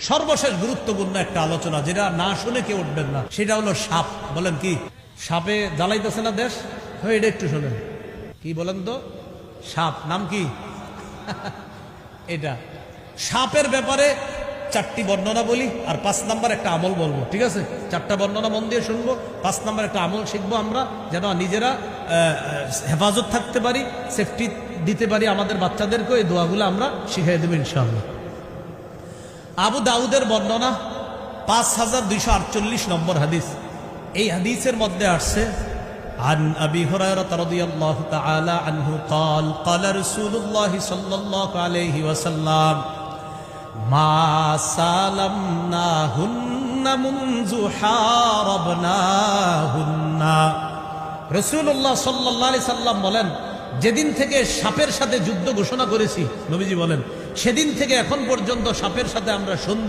সর্বশেষ গুরুত্বপূর্ণ একটা আলোচনা, যেটা না শুনে কেউ উঠবেন না, সেটা হলো সাপ। বলেন কি? সাপে জ্বালাইতেছে না দেশ? হ্যাঁ, এটা একটু শোনেন। কি বলেন তো? সাপ। নাম কি? এটা সাপের ব্যাপারে 4টি বর্ণনা বলি, আর 5 নাম্বার একটা আমল বলবো। ঠিক আছে? 4টা বর্ণনা মন দিয়ে শুনবো, 5 নাম্বার একটা আমল শিখবো আমরা, যেন নিজেরা হেফাজত থাকতে পারি, সেফটি দিতে পারি আমাদের বাচ্চাদেরকে। এই দোয়াগুলো আমরা শিখিয়ে দেবো ইনশাআল্লাহ। আবু দাউদের বর্ণনা 5248 নম্বর হাদিস। এই হাদিসের মধ্যে আসছে عن أبي هريرة رضي الله تعالى عنه قال قال رسول الله صلى الله عليه وسلم ما سالمناهن منذ حاربناهن। রাসূলুল্লাহ সাল্লাল্লাহু আলাইহি সাল্লাম বলেন, যেদিন থেকে সাপের সাথে যুদ্ধ ঘোষণা করেছি, নবীজি বলেন, সেদিন থেকে এখন পর্যন্ত সাপের সাথে আমরা